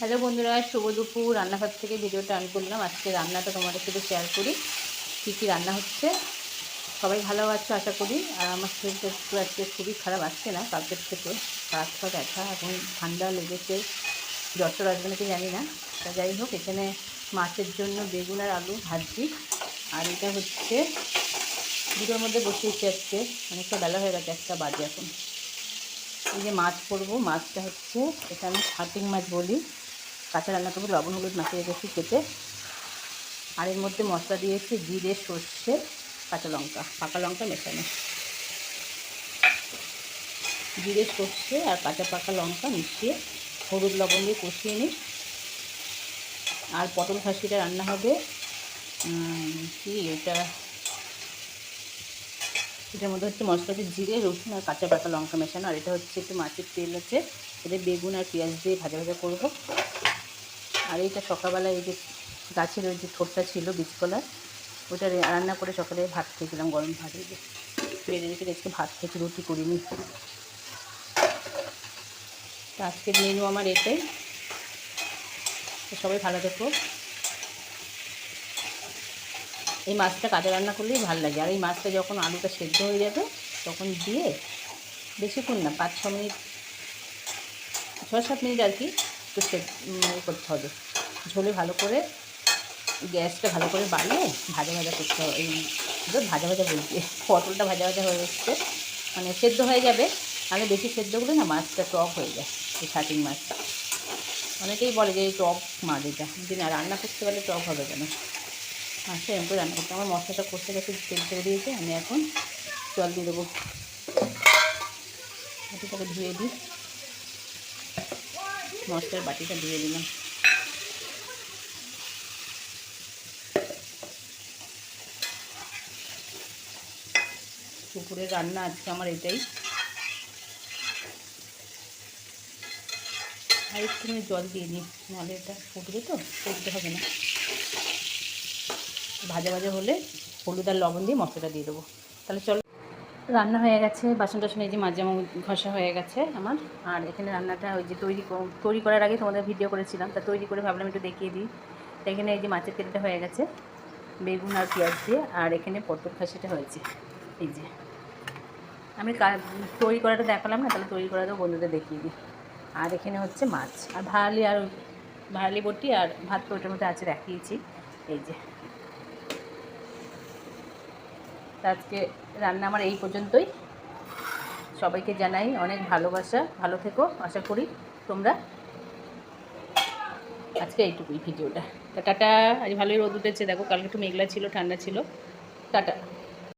Hello বন্ধুরা, শুভ দুপুর। রান্নাঘর থেকে ভিডিওটা অন করলাম। আজকে রান্নাটা তোমাদের সাথে শেয়ার করি, কী কী রান্না হচ্ছে। সবাই ভালো আছো আশা করি। আর আমার শরীরটা একটু আজকে খুবই খারাপ, আসছে না কালকের থেকে। হাত পা ব্যথা, এখন ঠান্ডা লেগেছে, জ্বর টর আসবে নাকি জানি না। তা যাই হোক, এখানে মাছের জন্য বেগুন আর আলু ভাজি। আর এটা হচ্ছে দুটোর মধ্যে বসিয়েছি আজকে, অনেকটা বেলা হয়ে গেছে, 1টা বাজে এখন। এই যে মাছ করবো, মাছটা হচ্ছে এটা আমি ছাটিং মাছ বলি। কাঁচা রান্না করবো, লবণ হলুদ মাখিয়ে রেখেছি কেটে। আর এর মধ্যে মশলা দিয়েছি জিরে, সর্ষে, কাঁচা লঙ্কা, পাকা লঙ্কা মেশানো। জিরে, সর্ষে আর কাঁচা পাকা লঙ্কা মিশিয়ে হলুদ লবণ দিয়ে কষিয়ে নিই। আর পটল খাসিটা রান্না হবে কি এটার মধ্যে হচ্ছে মশলা হচ্ছে জিরে, রসুন আর কাঁচা পাকা লঙ্কা মেশানো। আর এটা হচ্ছে একটু মাছের তেল আছে, এটা বেগুন আর পেঁয়াজ দিয়ে ভাজা ভাজা করবো। আর এইটা সকালবেলা এই যে গাছের ওই যে ঠোঁটটা ছিল বীজকলার, ওটা রান্না করে সকালে ভাত খেয়েছিলাম, গরম ভাত। এই যে বেড়ে রেখে আজকে ভাত খেয়েছি, রুটি করিনি। তো আজকের মেনু আমার এটাই। তো সবাই ভালো থেকো। এই মাছটা কাঁচা রান্না করলেই ভালো লাগে। আর এই মাছটা যখন আলুটা সেদ্ধ হয়ে যাবে তখন দিয়ে বেশিক্ষণ না, 5-6 মিনিট, 6-7 মিনিট আর কি, একটু করতে হবে। ঝোলে ভালো করে গ্যাসটা ভালো করে বাড়িয়ে ভাজা ভাজা করতে হবে। এই ভাজা ভাজা বলছি, পটলটা ভাজা ভাজা হয়ে যাচ্ছে, মানে সেদ্ধ হয়ে যাবে। আগে বেশি সেদ্ধ করে না মাছটা টক হয়ে যায়। এই ছাটিং মাছ অনেকেই বলে যে এই টক মাছ, এটা যদি না রান্না করতে পারলে টক হবে কেন। মাছটা এরকম করে রান্না করতে। আমার মশলাটা কষতে গেছে, তেল ছেড়ে দিয়েছে। আমি এখন জল দিয়ে দেবো, বাটিটাকে ধুয়ে দিই। মশলার বাটিটা ধুয়ে দিলাম। দুপুরের রান্না আজকে আমার এটাই। আর একটুখানি জল দিয়ে নিই, নাহলে এটা ফুটবে, তো ফুটতে হবে না। ভাজা ভাজা হলে হলুদ আর লবণ দিয়ে মশলাটা দিয়ে দেবো। তাহলে চলো, রান্না হয়ে গেছে, বাসন টাসন এই যে মাঝে ঘষা হয়ে গেছে আমার। আর এখানে রান্নাটা ওই যে তৈরি করার আগে তোমাদের ভিডিও করেছিলাম, তা তৈরি করে ভাবলাম একটু দেখিয়ে দিই। তা এখানে এই যে মাছের তেলটা হয়ে গেছে বেগুন আর পেঁয়াজ দিয়ে। আর এখানে পটল খাসিটা হয়েছে। এই যে আমি তৈরি করাটা দেখালাম না, তাহলে তৈরি করাটাও বন্ধুদের দেখিয়ে দিই। আর এখানে হচ্ছে মাছ আর ভারলি বটি আর ভাত তো ওটার মধ্যে আছে, রাখিয়েছি। এই যে আজকে রান্না আমার এই পর্যন্তই। সবাইকে জানাই অনেক ভালোবাসা, ভালো থেকো আশা করি তোমরা। আজকে এইটুকুই ভিডিওটা। টাটা। আজ ভালোই রোদ উঠেছে, দেখো কালকে একটু মেঘলা ছিল, ঠান্ডা ছিল। টাটা।